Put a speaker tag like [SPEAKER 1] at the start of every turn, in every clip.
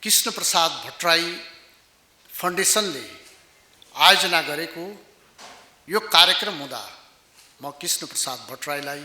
[SPEAKER 1] कृष्ण प्रसाद भट्टराई फाउन्डेसनले आयोजना गरेको यो कार्यक्रम हुँदा म कृष्ण प्रसाद भट्टराईलाई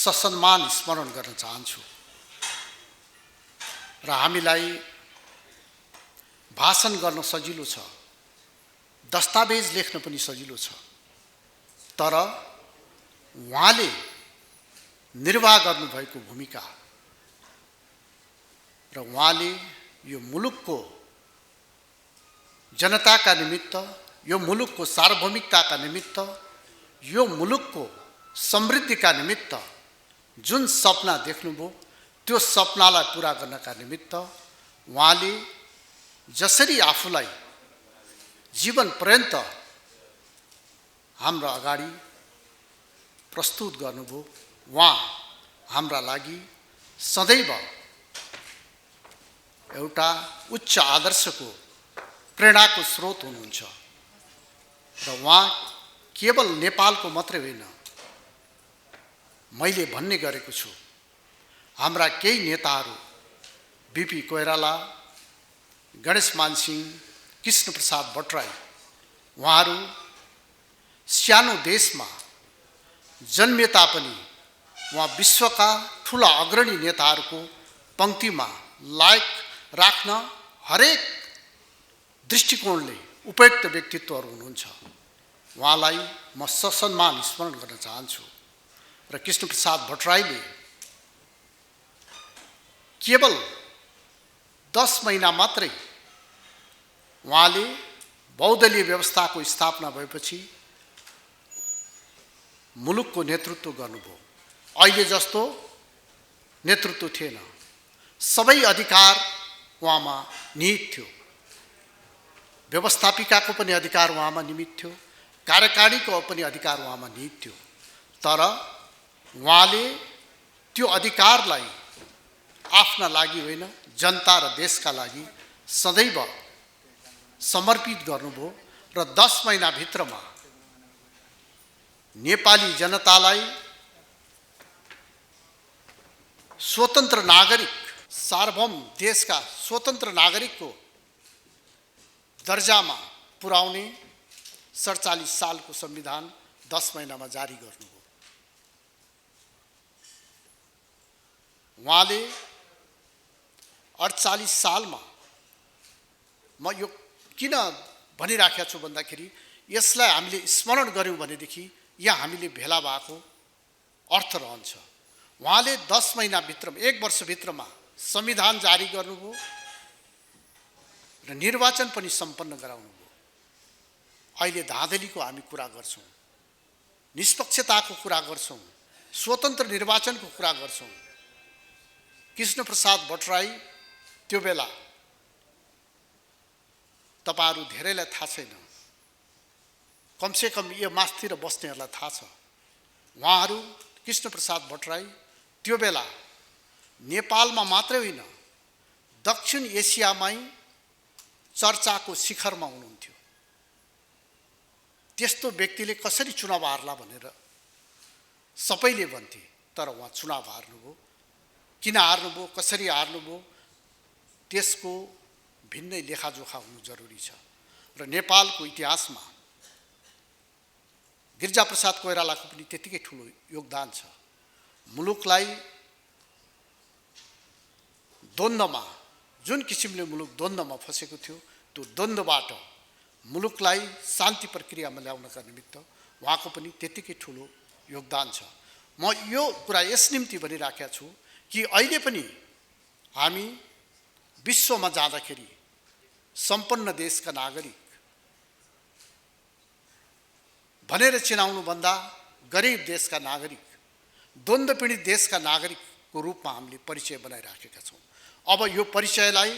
[SPEAKER 1] ससम्मान स्मरण गर्न चाहन्छु र हामीलाई भाषण गर्न सजिलो छ, दस्तावेज लेख्न पनि सजिलो छ, तर उहाँले निर्वाह गर्नुभएको भूमिका र उहाँले यो मुलुकको जनताका निमित्त, यो मुलुकको सार्वभौमिकताका निमित्त, यो मुलुकको समृद्धिका निमित्त जुन सपना देख्नुभयो त्यो सपनालाई पूरा गर्नका निमित्त उहाँले जसरी आफूलाई जीवन पर्यन्त हाम्रो अगाडि प्रस्तुत गर्नुभयो, उहाँ हाम्रा लागि सदैव एउटा उच्च आदर्शको प्रेरणाको स्रोत हुनुहुन्छ र उहाँ केवल नेपालको मात्रै होइन, मैले भन्ने गरेको छु, हाम्रा केही नेताहरू बीपी कोइराला, गणेशमान सिंह, कृष्ण प्रसाद भट्टराई, उहाँहरू सानो देशमा जन्मिए तापनि उहाँ विश्वका ठुला अग्रणी नेताहरूको पंक्तिमा लायक राख्न हरेक दृष्टिकोणले उपयुक्त व्यक्तित्वहरू हुनुहुन्छ। उहाँलाई म ससम्मान स्मरण गर्न चाहन्छु र कृष्ण प्रसाद भट्टराईले केवल 10 महिना मात्रै उहाँले बहुदलीय व्यवस्थाको स्थापना भएपछि मुलुकको नेतृत्व गर्नुभयो। अहिले जस्तो नेतृत्व थिएन, सबै अधिकार उहाँमा निहित थियो, व्यवस्थापिकाको पनि अधिकार उहाँमा निहित थियो, कार्यकारिणीको पनि अधिकार उहाँमा निहित थियो, तर उहाँले त्यो अधिकारलाई आफ्ना लागि होइन, जनता र देशका लागि सदैव समर्पित गर्नुभयो र 10 महिनाभित्रमा नेपाली जनतालाई स्वतन्त्र नागरिक, सार्वभौम देशका स्वतन्त्र नागरिकको दर्जामा पुर्याउने 47 सालको संविधान 10 महिनामा जारी गर्नुभयो। उहाँले 48 सालमा, म यो किन भनिराखेको छु भन्दाखेरि यसलाई हामीले स्मरण गर्यौं भनेदेखि यहाँ हामीले भेला भएको अर्थ रहन्छ। उहाँले 10 महिनाभित्रमा, 1 वर्षभित्रमा संविधान जारी गर्नुभयो र निर्वाचन पनि सम्पन्न गराउनुभयो। अहिले धाँधलीको हामी कुरा गर्छौं, निष्पक्षताको कुरा गर्छौं, स्वतन्त्र निर्वाचनको कुरा गर्छौं। कृष्ण प्रसाद भट्टराई त्यो बेला, तपाईहरु धेरैलाई थाहा छैन, कमसेकम यो मास्तिर बस्नेहरूलाई थाहा छ, उहाँहरू कृष्ण प्रसाद भट्टराई त्यो बेला नेपालमा मात्रै होइन, दक्षिण एसियामै चर्चाको शिखरमा हुनुहुन्थ्यो। त्यस्तो व्यक्तिले कसरी चुनाव हार्ला भनेर सबैले भन्थे, तर उहाँ चुनाव हार्नुभयो। किन हार्नुभयो, कसरी हार्नुभयो, त्यसको भिन्नै लेखाजोखा हुनु जरुरी छ र नेपालको इतिहासमा गिरिजाप्रसाद कोइरालाको पनि त्यतिकै ठुलो योगदान छ। मुलुकलाई द्वन्द्वमा, जुन किसिमले मुलुक द्वन्द्वमा फसेको थियो, त्यो द्वन्द्वबाट मुलुकलाई शान्ति प्रक्रियामा ल्याउनका निमित्त उहाँको पनि त्यतिकै ठुलो योगदान छ। म यो कुरा यस निम्ति भनिराखेको छु कि अहिले पनि हामी विश्वमा जाँदाखेरि सम्पन्न देशका नागरिक भनेर चिनाउनु भन्दा गरिब देशका नागरिक, द्वन्द्व पीडित देशका नागरिकको रूपमा हामीले परिचय बनाइराखेका छौं। अब यो परिचयलाई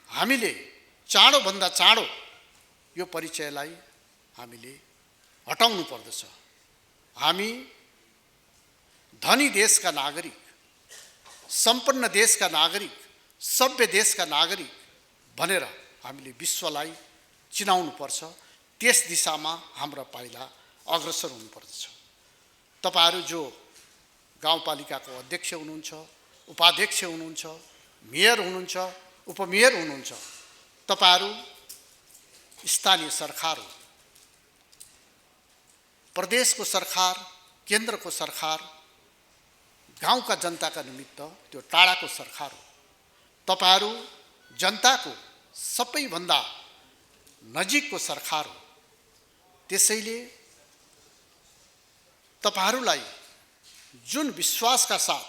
[SPEAKER 1] हामीले चाँडो भन्दा चाँडो यो परिचयलाई हामीले हटाउनु पर्दछ। हामी धनी देशका नागरिक, सम्पन्न देशका नागरिक, सभ्य देशका नागरिक भनेर हामीले विश्वलाई चिनाउनु पर्छ। त्यस दिशामा हाम्रा पाइला अग्रसर हुनुपर्दछ। तपाईहरु जो गाउँपालिकाको अध्यक्ष हुनुहुन्छ, उपाध्यक्ष हुनुहुन्छ, मेयर हुनुहुन्छ, उपमेयर हुनुहुन्छ, तपाईहरू स्थानीय सरकार हो, प्रदेशको सरकार, केन्द्रको सरकार, गाउँका जनताका निमित्त त्यो टाढाको सरकार हो। तपाईहरू जनताको सबैभन्दा नजिकको सरकार हो। त्यसैले तपाईहरूलाई जुन विश्वासका साथ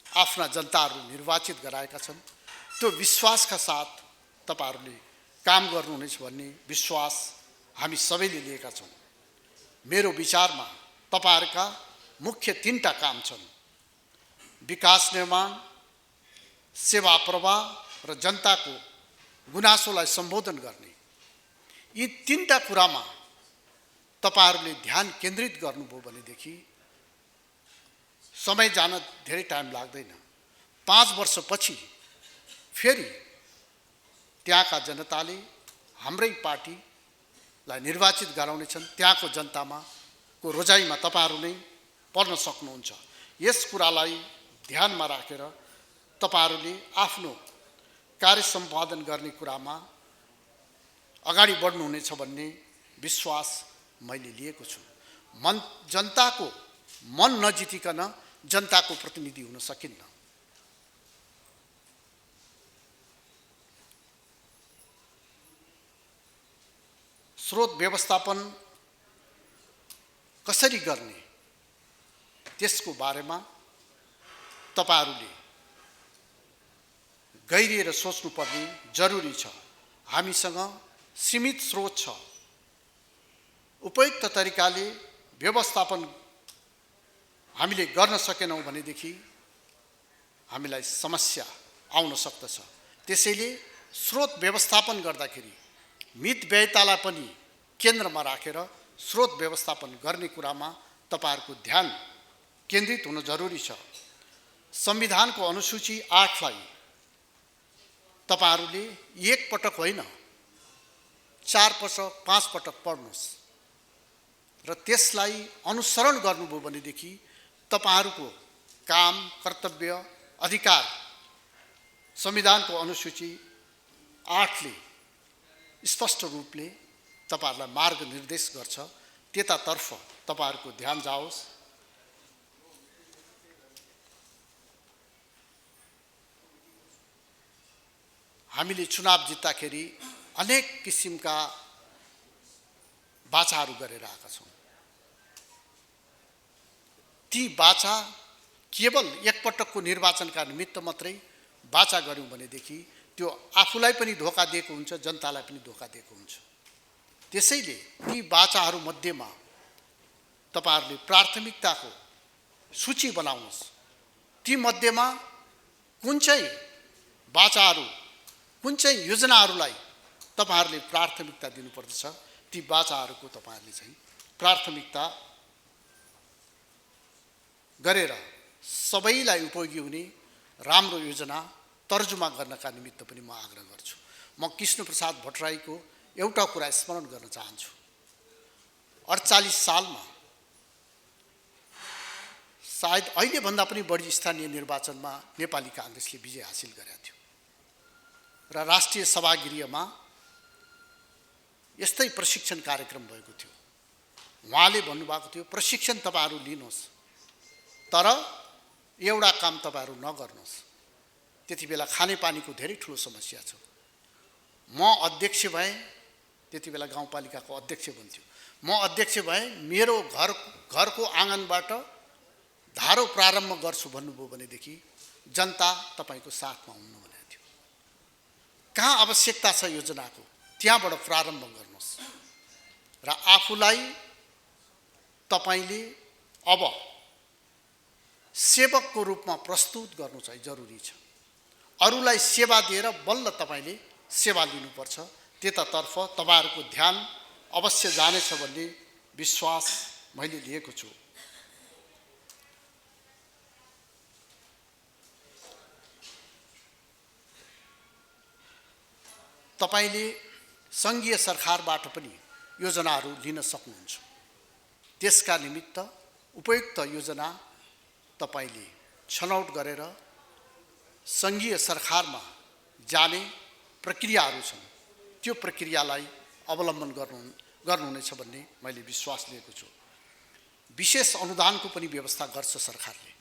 [SPEAKER 1] आफ्ना जनताहरू निर्वाचित गराएका छन्, त्यो विश्वासका साथ तपाईहरूले काम गर्नुहुनेछ भन्ने विश्वास हामी सबैले लिएका छौँ। मेरो विचारमा तपाईहरूका मुख्य 3टा काम छन्: विकास निर्माण, सेवा प्रवाह र जनताको गुनासोलाई सम्बोधन गर्ने। यी 3टा कुरामा तपाईहरूले ध्यान केन्द्रित गर्नुभयो भनेदेखि समय जान धेरै टाइम लाग्दैन। 5 वर्षपछि फेरि त्यहाँका जनताले हाम्रै पार्टीलाई निर्वाचित गराउनेछन्। त्यहाँको जनतामा को रोजाइमा तपाईहरू नै पर्न सक्नुहुन्छ। यस कुरालाई ध्यानमा राखेर तपाईहरूले आफ्नो कार्य सम्पादन गर्ने कुरामा अगाडि बढ्नुहुनेछ भन्ने विश्वास मैले लिएको छु। जनताको मन नजितिकन जनताको प्रतिनिधि हुन सकिन्न। स्रोत व्यवस्थापन कसरी गर्ने त्यसको बारेमा तपाईहरूले गहिरिएर सोच्नुपर्ने जरुरी छ। हामीसँग सीमित स्रोत छ। उपयुक्त तरिकाले व्यवस्थापन हामीले गर्न सकेनौँ भनेदेखि हामीलाई समस्या आउन सक्दछ। त्यसैले स्रोत व्यवस्थापन गर्दाखेरि मितव्ययतालाई पनि केन्द्रमा राखेर स्रोत व्यवस्थापन गर्ने कुरामा तपाईहरूको ध्यान केन्द्रित हुन जरुरी छ। संविधानको अनुसूची 8 लाई तपाईहरूले एक पटक होइन 4 पटक 5 पटक पढ्नुहोस् र त्यसलाई अनुसरण गर्नुभयो भनेदेखि तपाईहरूको काम, कर्तव्य, अधिकार संविधानको अनुसूची 8 ले स्पष्ट रूपले तपाईहरूलाई मार्ग निर्देश गर्छ। त्यतातर्फ तपाईहरूको ध्यान जाओस्। हामीले चुनाव जित्दाखेरि अनेक किसिमका बाचाहरू गरेर आएका छौँ। ती बाचा केवल एकपटकको निर्वाचनका निमित्त मात्रै बाचा गर्यौँ भनेदेखि त्यो आफूलाई पनि धोका दिएको हुन्छ, जनतालाई पनि धोका दिएको हुन्छ। त्यसैले ती बाचाहरू मध्येमा तपाईहरूले प्राथमिकताको सूची बनाउनुहोस्। ती मध्येमा कुन चाहिँ बाचाहरू, कुन चाहिँ योजनाहरूलाई तपाईहरूले प्राथमिकता दिनुपर्दछ, ती बाचाहरूको तपाईहरूले चाहिँ प्राथमिकता गरेर सबैलाई उपयोगी हुने राम्रो योजना तर्जुमा गर्नका निमित्त पनि म आग्रह गर्छु। म कृष्णप्रसाद भट्टराईको एउटा कुरा स्मरण गर्न चाहन्छु। 48 सालमा सायद अहिले भन्दा पनि बढी स्थानीय निर्वाचनमा नेपाली कांग्रेसले विजय हासिल गरेको थियो र राष्ट्रिय सभागृहमा यस्तै प्रशिक्षण कार्यक्रम भएको थियो। उहाँले भन्नुभएको थियो, प्रशिक्षण तपाईहरू लिनुहोस् तर एउटा काम तपाईहरू नगर्नुहोस्। त्यति बेला खानेपानीको धेरै ठुलो समस्या छ। म अध्यक्ष भएँ, त्यति बेला गाउँपालिकाको अध्यक्ष बन्थ्यो। म अध्यक्ष भएँ, मेरो घरको आँगनबाट धारो प्रारम्भ गर्छु भन्नुभयो भनेदेखि जनता तपाईको साथमा हुन्न भनेको थियो। कहाँ आवश्यकता छ योजनाको त्यहाँबाट प्रारम्भ गर्नुहोस् र आफूलाई तपाईले अब सेवकको रूपमा प्रस्तुत गर्नु चाहिँ जरुरी छ। अरूलाई सेवा दिएर बल्ल तपाईले सेवा लिनुपर्छ। त्यतातर्फ तपाईहरूको ध्यान अवश्य जानेछ भन्ने विश्वास मैले लिएको छु। तपाईले संघीय सरकारबाट पनि योजनाहरू लिन सक्नुहुन्छ। त्यसका निमित्त उपयुक्त योजना तपाईले छनौट गरेर सङ्घीय सरकारमा जाने प्रक्रियाहरू छन्, त्यो प्रक्रियालाई अवलम्बन गर्नुहुनेछ भन्ने मैले विश्वास लिएको छु। विशेष अनुदानको पनि व्यवस्था गर्छ सरकारले।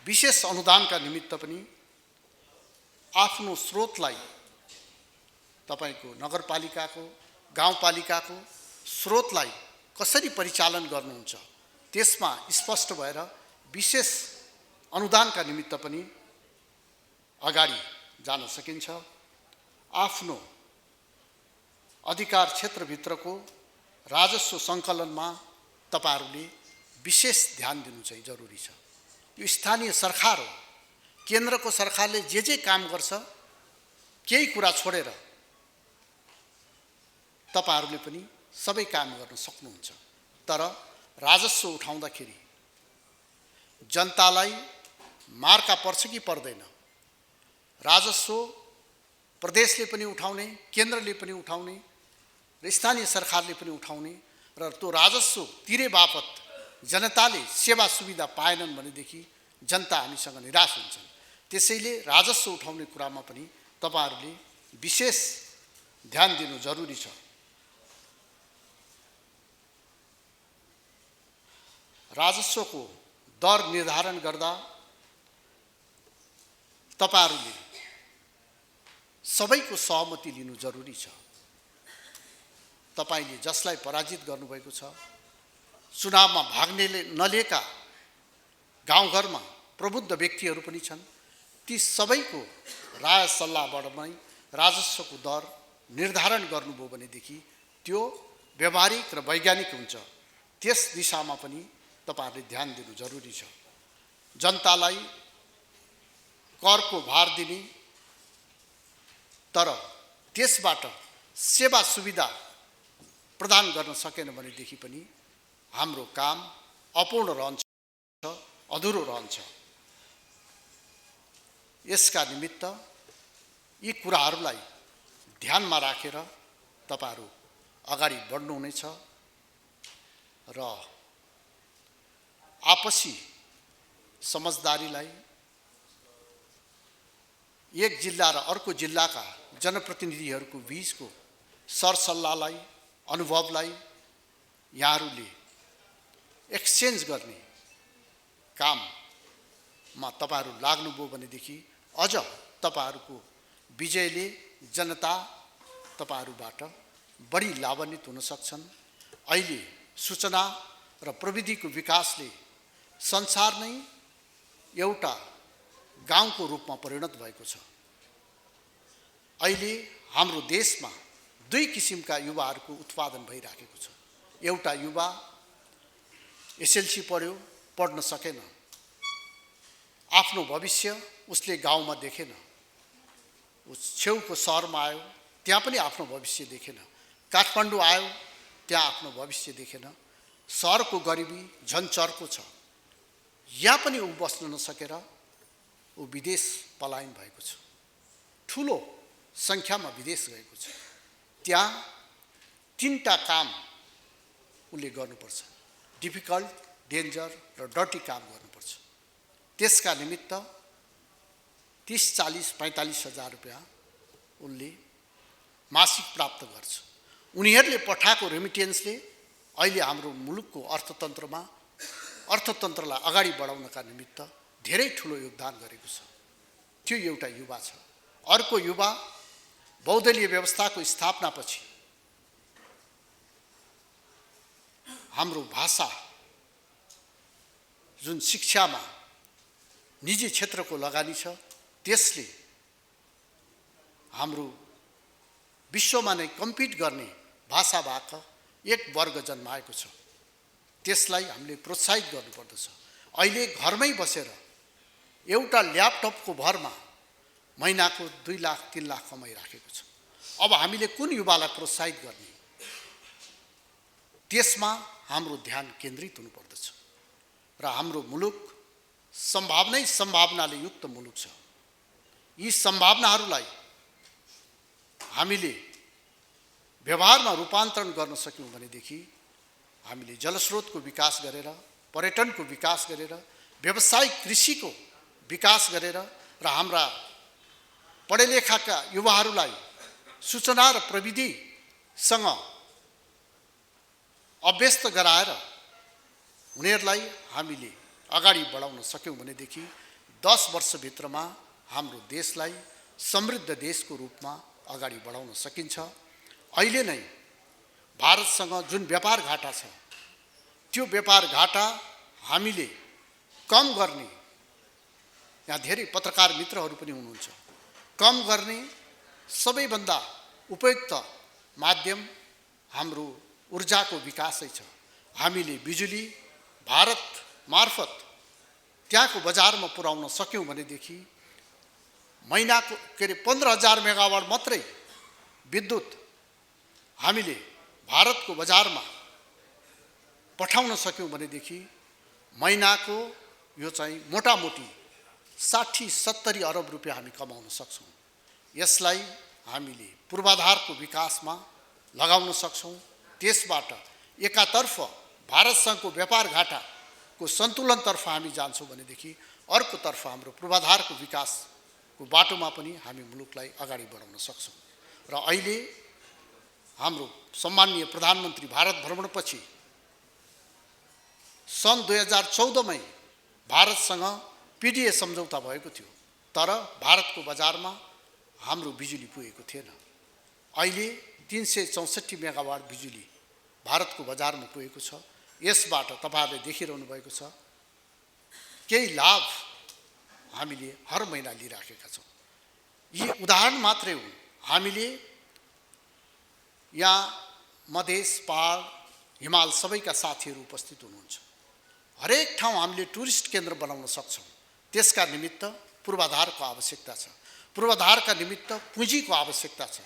[SPEAKER 1] विशेष अनुदानका निमित्त पनि आफ्नो स्रोतलाई तपाईको नगरपालिकाको, गाउँपालिकाको स्रोतलाई कसरी परिचालन गर्नुहुन्छ त्यसमा स्पष्ट भएर विशेष अनुदानका निमित्त पनि अगाडि जान सकिन्छ। आफ्नो अधिकार क्षेत्रभित्रको राजस्व सङ्कलनमा तपाईहरूले विशेष ध्यान दिनु चाहिँ जरुरी छ। यो स्थानीय सरकार हो। केन्द्रको सरकारले जे काम गर्छ केही कुरा छोडेर तपाईहरूले पनि सबै काम गर्न सक्नुहुन्छ। तर राजस्व उठाउँदाखेरि जनतालाई मार्का पर्छ कि पर्दैन? राजस्व प्रदेशले पनि उठाउने, केन्द्रले पनि उठाउने र स्थानीय सरकारले पनि उठाउने र त्यो राजस्व तिरे बापत जनताले सेवा सुविधा पाएनन् भनेदेखि जनता हामीसँग निराश हुन्छन्। त्यसैले राजस्व उठाउने कुरामा पनि तपाईहरूले विशेष ध्यान दिनु जरुरी छ। राजस्वको दर निर्धारण गर्दा तपाईहरूले सबैको सहमति लिनु जरुरी छ। तपाईले जसलाई पराजित गर्नुभएको छ, चुनावमा भाग नलिएका गाउँघरमा प्रबुद्ध व्यक्तिहरू पनि छन्, ती सबैको राय सल्लाहबाट नै राजस्वको दर निर्धारण गर्नुभयो भनेदेखि त्यो व्यवहारिक र वैज्ञानिक हुन्छ। त्यस दिशामा पनि तपाईहरूले ध्यान दिनु जरुरी छ। जनतालाई करको भार दिने तर त्यसबाट सेवा सुविधा प्रदान गर्न सकेन भनेदेखि पनि हाम्रो काम अपूर्ण रहन्छ, अधुरो रहन्छ। यसका निमित्त यी कुराहरूलाई ध्यानमा राखेर तपाईहरू अगाडि बढ्नुहुनेछ र आपसी समझदारीलाई, एक जिल्ला र अर्को जिल्लाका जनप्रतिनिधिहरूको बीचको सरसल्लाहलाई, अनुभवलाई यहाँहरूले एक्सचेन्ज गर्ने काममा तपाईहरू लाग्नुभयो भनेदेखि अझ तपाईहरूको विजयले जनता तपाईहरूबाट बढी लाभान्वित हुन सक्छन्। अहिले सूचना र प्रविधिको विकासले संसार नै एउटा गाउँको रूपमा परिणत भएको छ। अहिले हाम्रो देशमा दुई किसिमका युवाहरूको उत्पादन भइराखेको छ। एउटा युवा एसएलसी पढ्यो, पढ्न सकेन, आफ्नो भविष्य उसले गाउँमा देखेन, उस छेउको सहरमा आयो, त्यहाँ पनि आफ्नो भविष्य देखेन, काठमाडौँ आयो, त्यहाँ आफ्नो भविष्य देखेन, सहरको गरिबी झन् चर्को छ, यहाँ पनि ऊ बस्न नसकेर ऊ विदेश पलायन भएको छ, ठुलो सङ्ख्यामा विदेश गएको छ। त्यहाँ तीनटा काम उसले गर्नुपर्छ, डिफिकल्ट, डेन्जर र डर्टी काम गर्नुपर्छ। त्यसका निमित्त 30, 40, 45 हजार रुपियाँ उनले मासिक प्राप्त गर्छ। उनीहरूले पठाएको रेमिटेन्सले अहिले हाम्रो मुलुकको अर्थतन्त्रलाई अगाडि बढाउनका निमित्त धेरै ठुलो योगदान गरेको छ। त्यो एउटा युवा छ। अर्को युवा बहुदलीय व्यवस्थाको स्थापनापछि हाम्रो भाषा जुन शिक्षामा निजी क्षेत्रको लगानी छ, त्यसले हाम्रो विश्वमा नै कम्पिट गर्ने भाषा भएको एक वर्ग जन्माएको छ। त्यसलाई हामीले प्रोत्साहित गर्नुपर्दछ। अहिले घरमै बसेर एउटा ल्यापटपको भरमा महिनाको 2 लाख 3 लाख कमाइराखेको छ। अब हामीले कुन युवालाई प्रोत्साहित गर्ने, त्यसमा हाम्रो ध्यान केन्द्रित हुनुपर्दछ। र हाम्रो मुलुक सम्भावनाले युक्त मुलुक छ। यी सम्भावनाहरूलाई हामीले व्यवहारमा रूपान्तरण गर्न सक्यौँ भनेदेखि हामीले जलस्रोतको विकास गरेर, पर्यटनको विकास गरेर, व्यावसायिक कृषिको विकास गरेर र हाम्रा पढेलेखाका युवाहरूलाई सूचना र प्रविधिसँग अभ्यस्त गराएर उनीहरूलाई हामीले अगाडि बढाउन सक्यौँ भनेदेखि 10 वर्षभित्रमा हाम्रो देशलाई समृद्ध देशको रूपमा अगाडि बढाउन सकिन्छ। अहिले नै भारतसँग जुन व्यापार घाटा छ त्यो व्यापार घाटा हामीले कम गर्ने, यहाँ धेरै पत्रकार मित्रहरू पनि हुनुहुन्छ, कम गर्ने सबैभन्दा उपयुक्त माध्यम हाम्रो ऊर्जाको विकासै छ। हामीले बिजुली भारत मार्फत त्यहाँको बजारमा पुर्याउन सक्यौँ भनेदेखि महिनाको 15,000 मेगावाट मात्रै विद्युत हामीले भारतको बजारमा पठाउन सक्यौँ भनेदेखि महिनाको यो चाहिँ मोटामोटी 60-70 अरब रुपियाँ हामी कमाउन सक्छौँ। यसलाई हामीले पूर्वाधारको विकासमा लगाउन सक्छौँ। त्यसबाट एकातर्फ भारतसँगको व्यापार घाटाको सन्तुलनतर्फ हामी जान्छौँ भनेदेखि अर्कोतर्फ हाम्रो पूर्वाधारको विकासको बाटोमा पनि हामी मुलुकलाई अगाडि बढाउन सक्छौँ। र अहिले हाम्रो सम्माननीय प्रधानमन्त्री भारत भ्रमणपछि सन् 2014 मै भारतसँग पिडिए सम्झौता भएको थियो, तर भारतको बजारमा हाम्रो बिजुली पुगेको थिएन। अहिले 364 मेगावाट बिजुली भारतको बजारमा पुगेको छ। यसबाट तपाईहरुले देखिरहनु भएको छ केही लाभ हामीले हर महिना लिइराखेका छौँ। यी उदाहरण मात्रै हुन्। हामीले यहाँ मधेस, पहाड, हिमाल सबैका साथीहरू उपस्थित हुनुहुन्छ। हरेक ठाउँ हामीले टुरिस्ट केन्द्र बनाउन सक्छौँ। त्यसका निमित्त पूर्वाधारको आवश्यकता छ। पूर्वाधारका निमित्त पुँजीको आवश्यकता छ।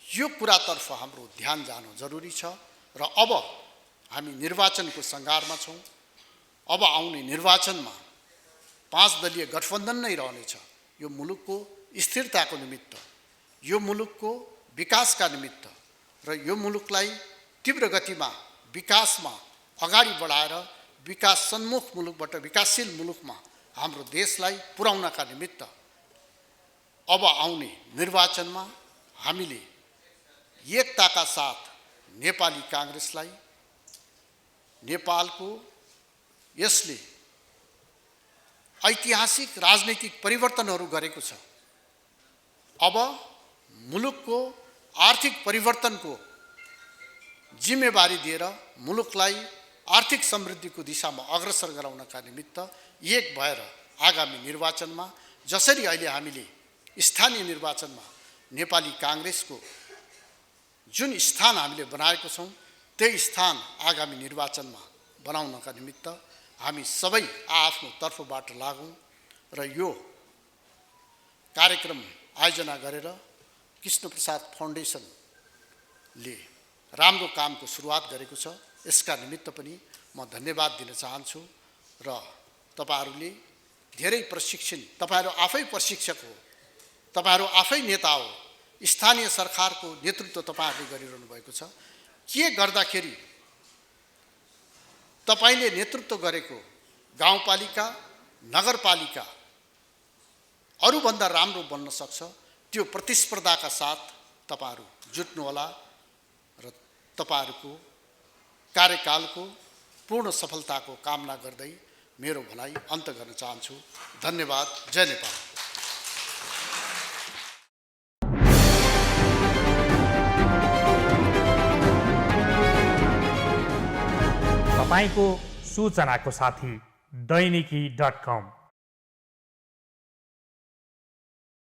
[SPEAKER 1] यो कुरातर्फ हाम्रो ध्यान जानु जरुरी छ। र अब हामी निर्वाचनको सङ्घारमा छौँ। अब आउने निर्वाचनमा 5 दलीय गठबन्धन नै रहनेछ। यो मुलुकको स्थिरताको निमित्त, यो मुलुकको विकासका निमित्त र यो मुलुकलाई तीव्र गतिमा विकासमा अगाडि बढाएर विकास सन्मुख मुलुकबाट विकासशील मुलुकमा हाम्रो देशलाई पुर्याउनका निमित्त अब आउने निर्वाचनमा हामीले एकताका साथ नेपाली कांग्रेसलाई, नेपालको यसले ऐतिहासिक राजनैतिक परिवर्तनहरू गरेको छ। अब मुलुकको आर्थिक परिवर्तनको जिम्मेवारी दिएर मुलुकलाई आर्थिक समृद्धिको दिशामा अग्रसर गराउनका निमित्त एक भएर आगामी निर्वाचनमा जसरी अहिले हामीले स्थानीय निर्वाचनमा नेपाली कांग्रेसको जुन स्थान हामीले बनाएको छौँ त्यही स्थान आगामी निर्वाचनमा बनाउनका निमित्त हामी सबै आफ्नो तर्फबाट लागौँ र यो कार्यक्रम आयोजना गरेर कृष्णप्रसाद फाउन्डेसनले राम्रो कामको सुरुवात गरेको छ। यसका निमित्त पनि म धन्यवाद दिन चाहन्छु। र तपाईहरुले धेरै प्रशिक्षण, तपाईहरु आफै प्रशिक्षक हो, तपाईहरु आफै नेता हो, स्थानीय सरकारको नेतृत्व तपाईहरुले गरिरहनु भएको छ। के गर्दाखेरि तपाईले नेतृत्व गरेको गाउँपालिका, नगरपालिका अरूभन्दा राम्रो बन्न सक्छ, त्यो प्रतिस्पर्धाका साथ तपाईहरु जुट्नु होला र तपाईहरुको कार्यकालको पूर्ण सफलताको कामना गर्दै मेरो भनाई अन्त गर्न चाहन्छु। धन्यवाद। जय नेपाल।
[SPEAKER 2] तपाईको सूचनाको साथी दैनिकी.com